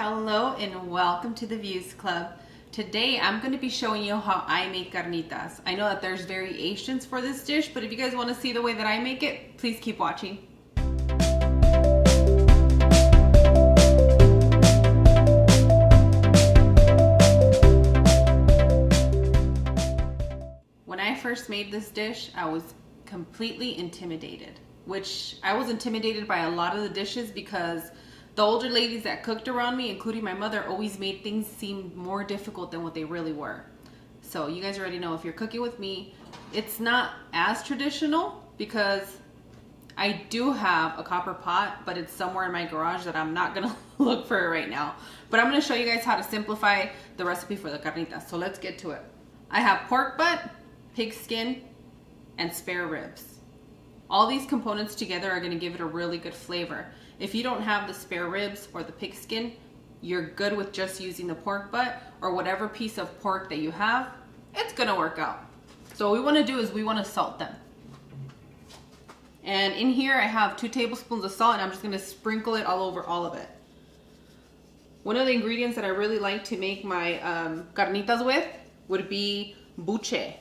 Hello and welcome to the Views Club. Today I'm going to be showing you how I make carnitas. I know that there's variations for this dish, but if you guys want to see the way that I make it, please keep watching. When I first made this dish, I was completely intimidated, which I was intimidated by a lot of the dishes because the older ladies that cooked around me, including my mother, always made things seem more difficult than what they really were. So you guys already know, if you're cooking with me, it's not as traditional because I do have a copper pot, but it's somewhere in my garage that I'm not gonna look for it right now. But I'm gonna show you guys how to simplify the recipe for the carnitas. So let's get to it. I have pork butt, pig skin, and spare ribs. All these components together are gonna give it a really good flavor. If you don't have the spare ribs or the pig skin, you're good with just using the pork butt or whatever piece of pork that you have. It's gonna work out. So what we wanna do is we wanna salt them. And in here I have 2 tablespoons of salt, and I'm just gonna sprinkle it all over all of it. One of the ingredients that I really like to make my carnitas with would be buche.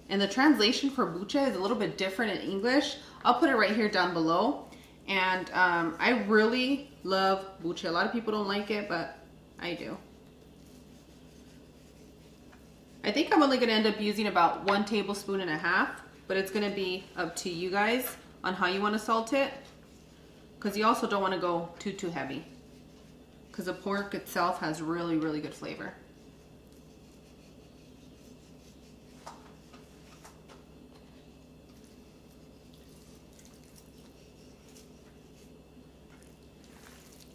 And the translation for buche is a little bit different in English. I'll put it right here down below. And I really love buche. A lot of people don't like it, but I do. I think I'm only gonna end up using about 1.5 tablespoons, but it's gonna be up to you guys on how you wanna salt it. Because you also don't wanna go too heavy. Because the pork itself has really, really good flavor.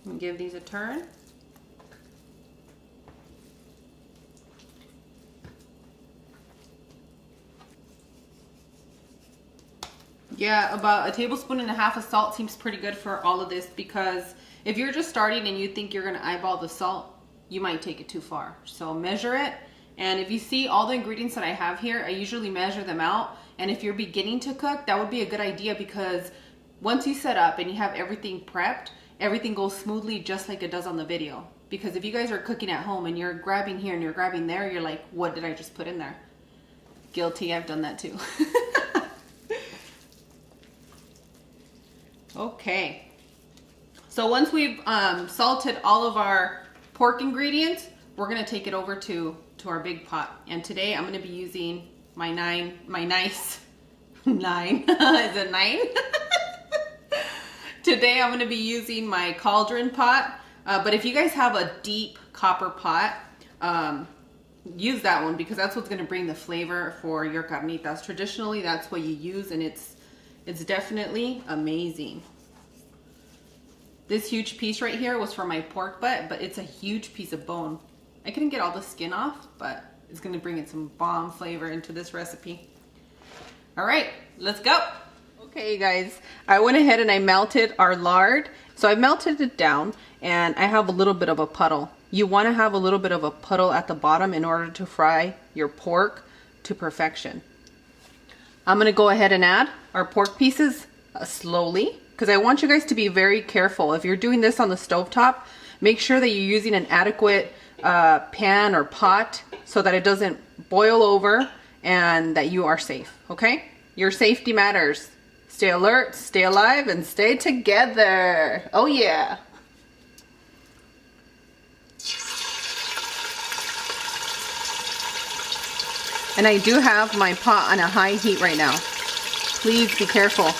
And give these a turn. Yeah, about 1.5 tablespoons of salt seems pretty good for all of this, because if you're just starting and you think you're gonna eyeball the salt, you might take it too far. So measure it, and if you see all the ingredients that I have here, I usually measure them out. And if you're beginning to cook, that would be a good idea, because once you set up and you have everything prepped, everything goes smoothly just like it does on the video. Because if you guys are cooking at home and you're grabbing here and you're grabbing there, you're like, what did I just put in there? Guilty, I've done that too. Okay. So once we've salted all of our pork ingredients, we're gonna take it over to our big pot. And today I'm gonna be using my nice 9, is it 9? Today I'm going to be using my cauldron pot, but if you guys have a deep copper pot, use that one, because that's what's going to bring the flavor for your carnitas. Traditionally, that's what you use, and it's definitely amazing. This huge piece right here was for my pork butt, but it's a huge piece of bone. I couldn't get all the skin off, but it's going to bring in some bomb flavor into this recipe. All right, let's go. Okay, guys, I went ahead and I melted our lard. So I melted it down, and I have a little bit of a puddle. You want to have a little bit of a puddle at the bottom in order to fry your pork to perfection. I'm going to go ahead and add our pork pieces slowly, because I want you guys to be very careful. If you're doing this on the stovetop, make sure that you're using an adequate pan or pot so that it doesn't boil over and that you are safe, okay? Your safety matters. Stay alert, stay alive, and stay together. Oh yeah. And I do have my pot on a high heat right now. Please be careful.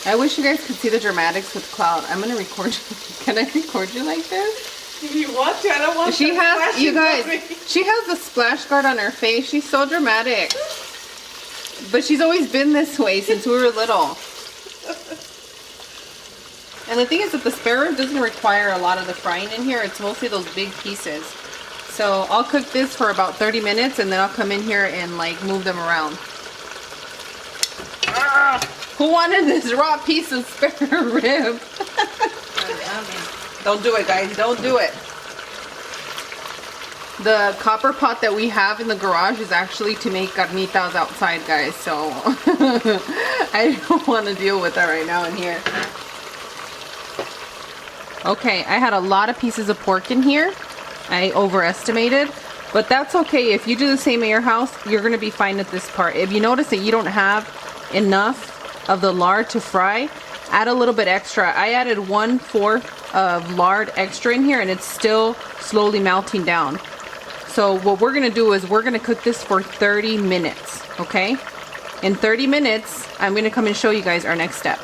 I wish you guys could see the dramatics with Cloud. I'm gonna record you. Can I record you like this? If you want to, I don't want she has, you guys, she has the splash guard on her face. She's so dramatic. But she's always been this way since we were little. And the thing is that the spare rib doesn't require a lot of the frying in here. It's mostly those big pieces. So I'll cook this for about 30 minutes and then I'll come in here and like move them around. Who wanted this raw piece of spare rib? Don't do it, guys. Don't do it. The copper pot that we have in the garage is actually to make carnitas outside, guys. So I don't want to deal with that right now in here. Okay, I had a lot of pieces of pork in here. I overestimated, but that's okay. If you do the same at your house, you're going to be fine at this part. If you notice that you don't have enough of the lard to fry, add a little bit extra. I added 1/4 of lard extra in here and it's still slowly melting down. So what we're going to do is we're going to cook this for 30 minutes, okay? In 30 minutes, I'm going to come and show you guys our next step.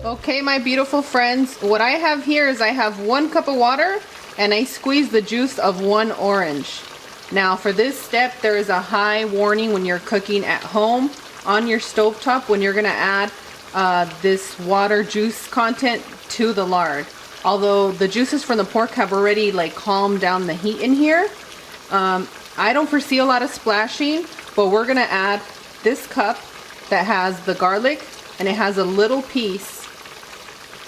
Okay, my beautiful friends, what I have here is I have 1 cup of water and I squeeze the juice of 1 orange. Now for this step, there is a high warning when you're cooking at home on your stovetop when you're going to add this water juice content to the lard. Although the juices from the pork have already like calmed down the heat in here, I don't foresee a lot of splashing, but we're going to add this cup that has the garlic and it has a little piece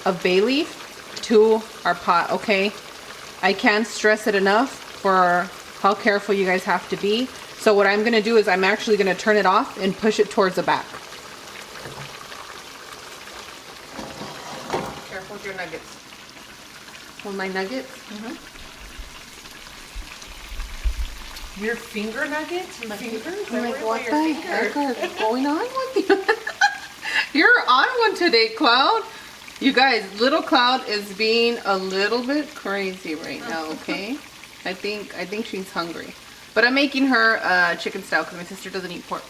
of bay leaf to our pot, okay? I can't stress it enough for how careful you guys have to be. So what I'm gonna do is I'm actually gonna turn it off and push it towards the back. Careful with your nuggets. With my nuggets? Your finger nuggets? Your fingers? I'm like, what the heck is going on with you? You're on one today, Cloud. You guys, little Cloud is being a little bit crazy right now, okay? I think she's hungry. But I'm making her chicken style because my sister doesn't eat pork.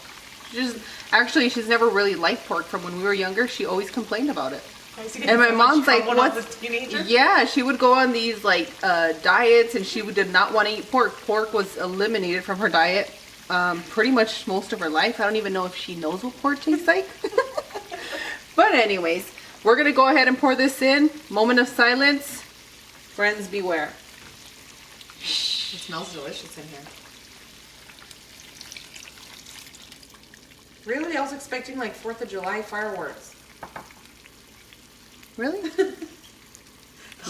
She's never really liked pork. From when we were younger, she always complained about it. And my mom's like, what's... Yeah, she would go on these like diets and she did not want to eat pork. Pork was eliminated from her diet pretty much most of her life. I don't even know if she knows what pork tastes like. But anyways, we're going to go ahead and pour this in. Moment of silence. Friends, beware. Shh. It smells delicious in here. Really? I was expecting like 4th of July fireworks. Really?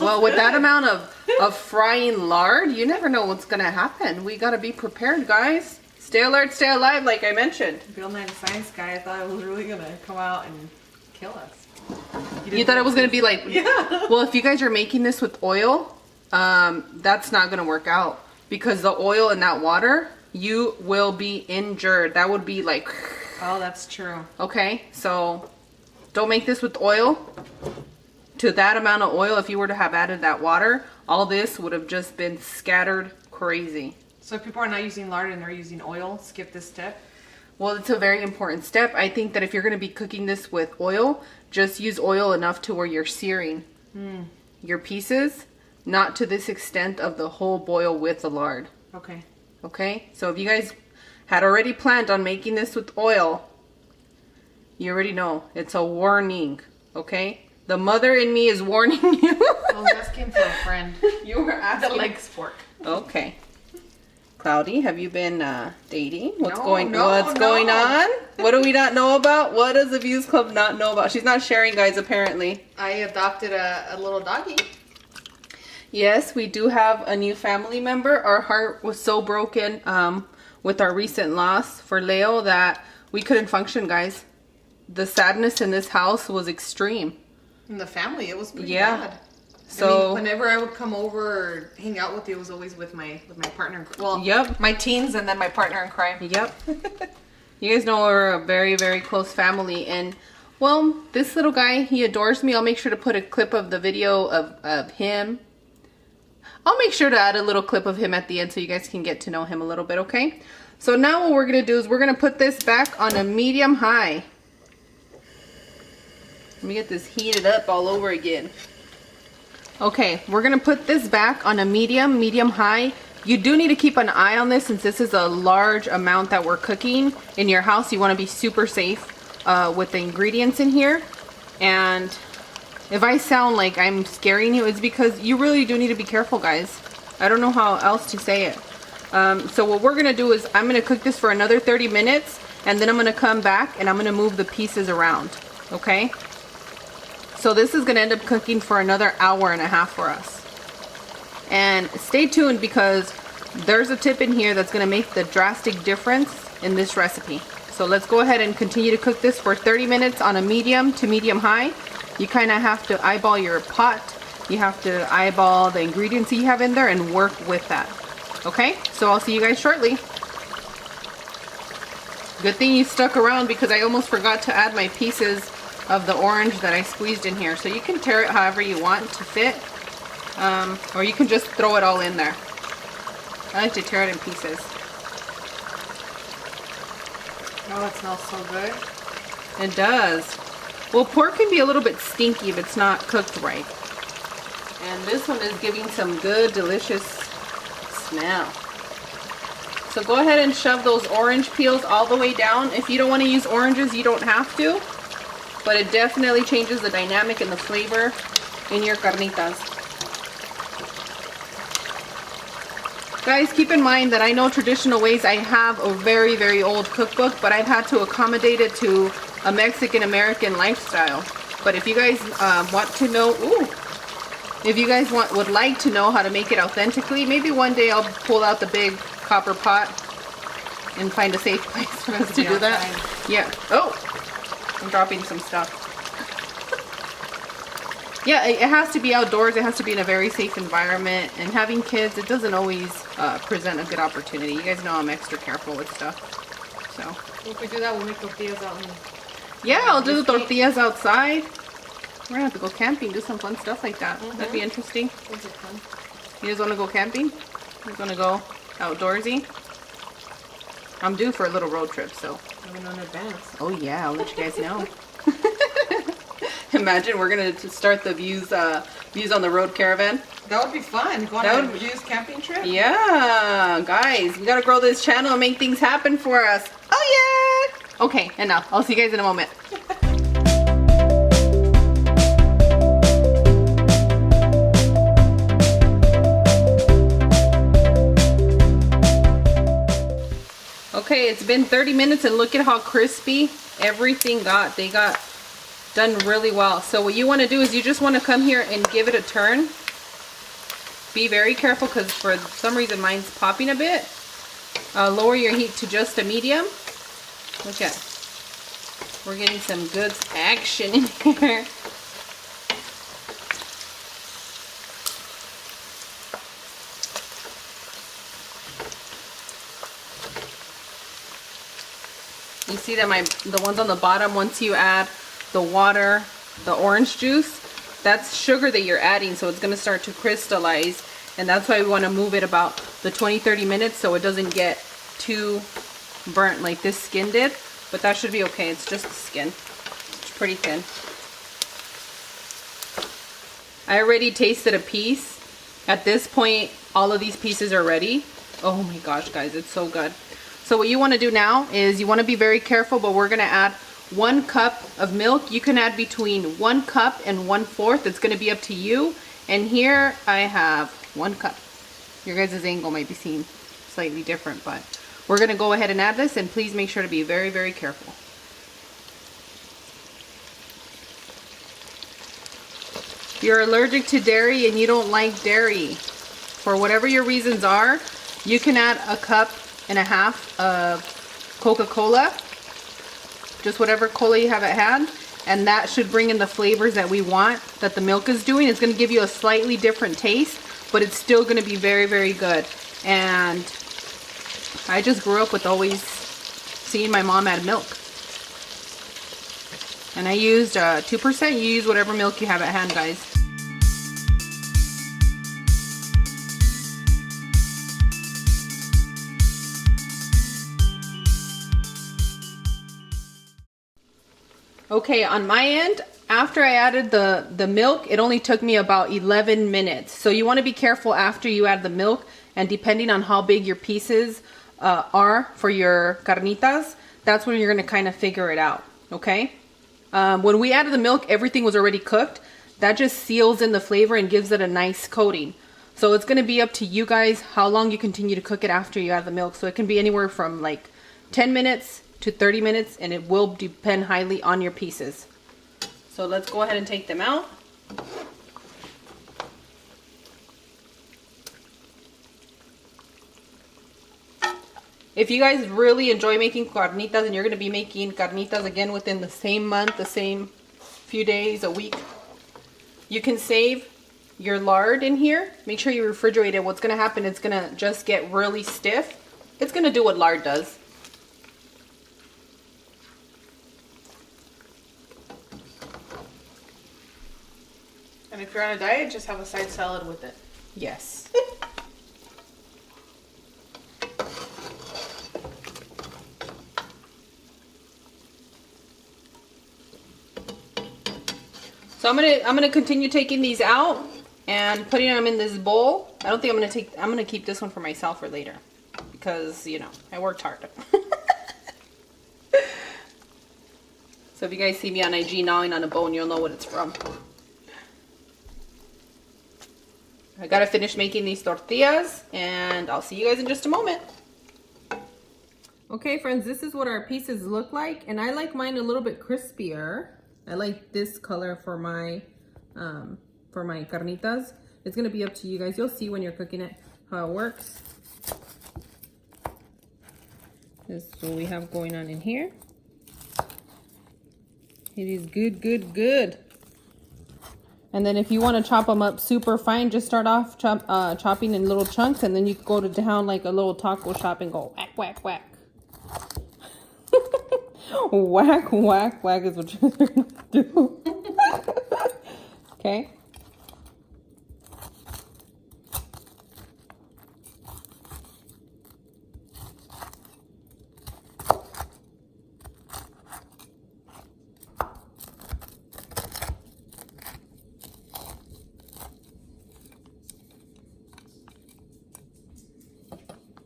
Well, with that amount of frying lard, you never know what's going to happen. We got to be prepared, guys. Stay alert, stay alive, like I mentioned. Bill Nye the Science Guy, I thought it was really going to come out and kill us. You thought it was going to be like... Yeah. Well, if you guys are making this with oil, that's not going to work out. Because the oil in that water, you will be injured. That would be like... Oh, that's true. Okay, so don't make this with oil. To that amount of oil, if you were to have added that water, all this would have just been scattered crazy. So if people are not using lard and they're using oil, skip this step? Well, it's a very important step. I think that if you're going to be cooking this with oil, just use oil enough to where you're searing your pieces, not to this extent of the whole boil with the lard. Okay. Okay, so if you guys had already planned on making this with oil, you already know. It's a warning, okay? The mother in me is warning you. I was asking for a friend. You were asking. That likes pork. Okay. Cloudy, have you been dating? What's No, going on? What do we not know about? What does the Views Club not know about? She's not sharing, guys, apparently. I adopted a little doggy. Yes, we do have a new family member. Our heart was so broken with our recent loss for Leo that we couldn't function, guys. The sadness in this house was extreme. In the family, it was pretty Yeah. bad. So I mean, whenever I would come over or hang out with you, it was always with my partner. Well, yep. my teens and then my partner in crime. Yep. You guys know we're a very, very close family. And, well, this little guy, he adores me. I'll make sure to put a clip of the video of him. I'll make sure to add a little clip of him at the end so you guys can get to know him a little bit, okay? So now what we're going to do is we're going to put this back on a medium high. Let me get this heated up all over again. Okay, we're gonna put this back on a medium high. You do need to keep an eye on this since this is a large amount that we're cooking in your house. You want to be super safe with the ingredients in here. And if I sound like I'm scaring you, it's because you really do need to be careful, guys. I don't know how else to say it. So what we're gonna do is I'm gonna cook this for another 30 minutes, and then I'm gonna come back and I'm gonna move the pieces around. Okay? So this is gonna end up cooking for another hour and a half for us. And stay tuned because there's a tip in here that's going to make the drastic difference in this recipe. So let's go ahead and continue to cook this for 30 minutes on a medium to medium high. You kind of have to eyeball your pot. You have to eyeball the ingredients you have in there and work with that. Okay, so I'll see you guys shortly. Good thing you stuck around because I almost forgot to add my pieces of the orange that I squeezed in here. So you can tear it however you want to fit. Or you can just throw it all in there. I like to tear it in pieces. Oh, it smells so good. It does. Well, pork can be a little bit stinky if it's not cooked right. And this one is giving some good, delicious smell. So go ahead and shove those orange peels all the way down. If you don't want to use oranges, you don't have to. But it definitely changes the dynamic and the flavor in your carnitas. Guys, keep in mind that I know traditional ways. I have a very, very old cookbook, but I've had to accommodate it to a Mexican-American lifestyle. But if you guys want to know, if you guys would like to know how to make it authentically, maybe one day I'll pull out the big copper pot and find a safe place for us to do that. Fine. Yeah. Oh, I'm dropping some stuff. Yeah, it has to be outdoors. It has to be in a very safe environment. And having kids, it doesn't always present a good opportunity. You guys know I'm extra careful with stuff. So if we do that, we'll make tortillas out. Yeah, I'll do the tortillas outside. We're gonna have to go camping, do some fun stuff like that. That'd be interesting. Those are fun. You guys want to go camping? You guys want to go outdoorsy? I'm due for a little road trip, so. Let me know in advance. Oh yeah, I'll let you guys know. Imagine we're gonna start the Views on the Road caravan. That would be fun. Go on a Views camping trip. Yeah, guys, we gotta grow this channel and make things happen for us. Oh yeah. Okay, and now I'll see you guys in a moment. Okay, it's been 30 minutes and look at how crispy everything got. They got done really well. So what you want to do is you just want to come here and give it a turn. Be very careful because for some reason mine's popping a bit. Lower your heat to just a medium. Look at, we're getting some good action in here. You see that the ones on the bottom, once you add the water, the orange juice, that's sugar that you're adding, so it's going to start to crystallize, and that's why we want to move it about the 20-30 minutes so it doesn't get too burnt like this skin did. But that should be okay. It's just the skin. It's pretty thin. I already tasted a piece. At this point, all of these pieces are ready. Oh my gosh, guys, it's so good. So what you want to do now is you want to be very careful, but we're going to add 1 cup of milk. You can add between 1 cup and 1/4. It's going to be up to you. And here I have 1 cup. Your guys' angle might be seen slightly different, but we're going to go ahead and add this, and please make sure to be very, very careful. If you're allergic to dairy and you don't like dairy, for whatever your reasons are, you can add 1.5 cups of Coca-Cola, just whatever cola you have at hand, and that should bring in the flavors that we want, that the milk is doing. It's going to give you a slightly different taste, but it's still going to be very, very good. And I just grew up with always seeing my mom add milk. And I used 2%. You use whatever milk you have at hand, guys. Okay, on my end, After I added the milk, it only took me about 11 minutes. So you want to be careful after you add the milk, and depending on how big your pieces are for your carnitas, that's when you're going to kind of figure it out, okay? When we added the milk, everything was already cooked. That just seals in the flavor and gives it a nice coating. So it's going to be up to you guys how long you continue to cook it after you add the milk. So it can be anywhere from like 10 minutes to 30 minutes, and it will depend highly on your pieces. So let's go ahead and take them out. If you guys really enjoy making carnitas and you're going to be making carnitas again within the same month, the same few days, a week, you can save your lard in here. Make sure you refrigerate it. What's going to happen, it's going to just get really stiff. It's going to do what lard does. And if you're on a diet, just have a side salad with it. Yes. So I'm gonna continue taking these out and putting them in this bowl. I don't think I'm gonna keep this one for myself for later because, you know, I worked hard. So if you guys see me on IG gnawing on a bone, you'll know what it's from. I gotta finish making these tortillas and I'll see you guys in just a moment. Okay friends, this is what our pieces look like, and I like mine a little bit crispier. I like this color for my carnitas. It's gonna be up to you guys. You'll see when you're cooking it how it works. This is what we have going on in here. It is good, good, good. And then if you want to chop them up super fine, just start off chopping in little chunks, and then you go to town like a little taco shop and go whack, whack, whack. Whack, whack, whack is what you're gonna do. Okay.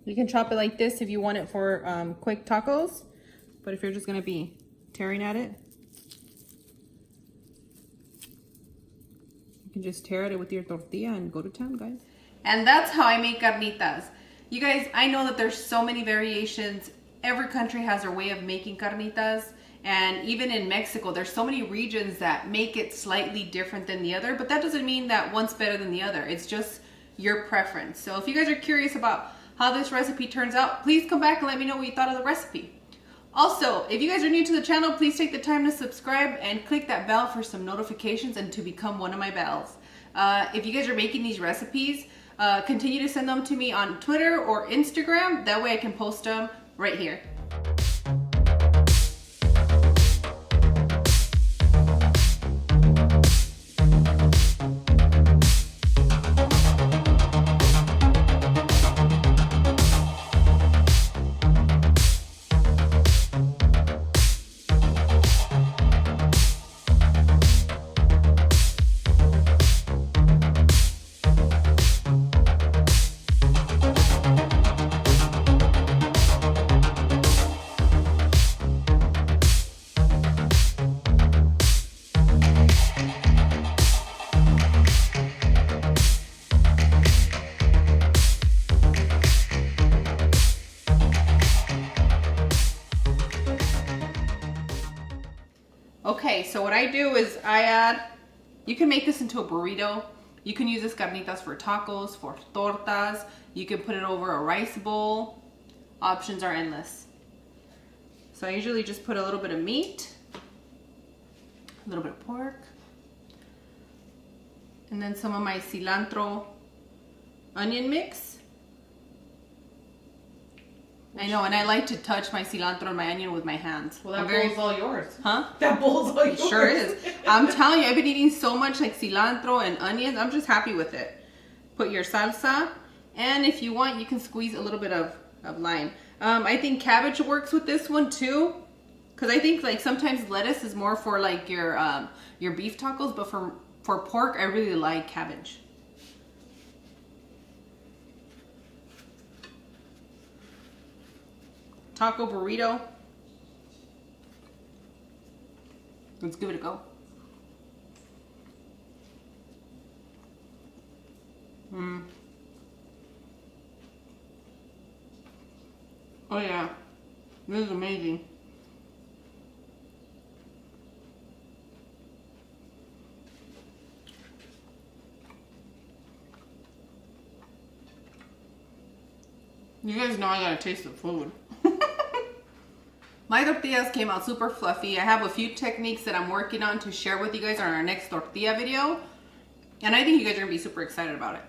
You can chop it like this if you want it for quick tacos. But if you're just going to be tearing at it, you can just tear at it with your tortilla and go to town, guys. And that's how I make carnitas. You guys, I know that there's so many variations. Every country has their way of making carnitas. And even in Mexico, there's so many regions that make it slightly different than the other. But that doesn't mean that one's better than the other. It's just your preference. So if you guys are curious about how this recipe turns out, please come back and let me know what you thought of the recipe. Also, if you guys are new to the channel, please take the time to subscribe and click that bell for some notifications and to become one of my bells. If you guys are making these recipes, continue to send them to me on Twitter or Instagram. That way I can post them right here. Okay, so what I do is I add, you can make this into a burrito. You can use this carnitas for tacos, for tortas. You can put it over a rice bowl. Options are endless. So I usually just put a little bit of meat, a little bit of pork, and then some of my cilantro onion mix. I know, and I like to touch my cilantro and my onion with my hands. Well, that bowl's all yours. Huh? That bowl's all yours. It sure is. I'm telling you, I've been eating so much like cilantro and onions. I'm just happy with it. Put your salsa, and if you want, you can squeeze a little bit of lime. I think cabbage works with this one too, Because I think like sometimes lettuce is more for like your beef tacos, but for pork, I really like cabbage. Taco burrito. Let's give it a go. Oh yeah, this is amazing. You guys know I gotta taste the food. My tortillas came out super fluffy. I have a few techniques that I'm working on to share with you guys on our next tortilla video. And I think you guys are gonna be super excited about it.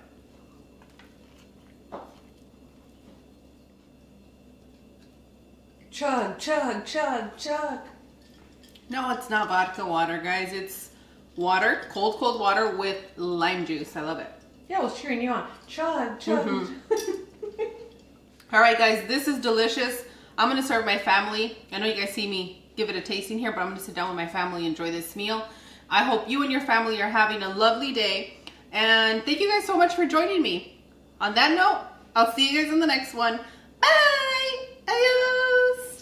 Chug, chug, chug, chug. No, it's not vodka water, guys. It's water, cold water with lime juice. I love it. Yeah, I was cheering you on. Chug, chug. All right, guys, this is delicious. I'm gonna serve my family. I know you guys see me give it a tasting here, but I'm gonna sit down with my family and enjoy this meal. I hope you and your family are having a lovely day. And thank you guys so much for joining me. On that note, I'll see you guys in the next one. Bye! Adios!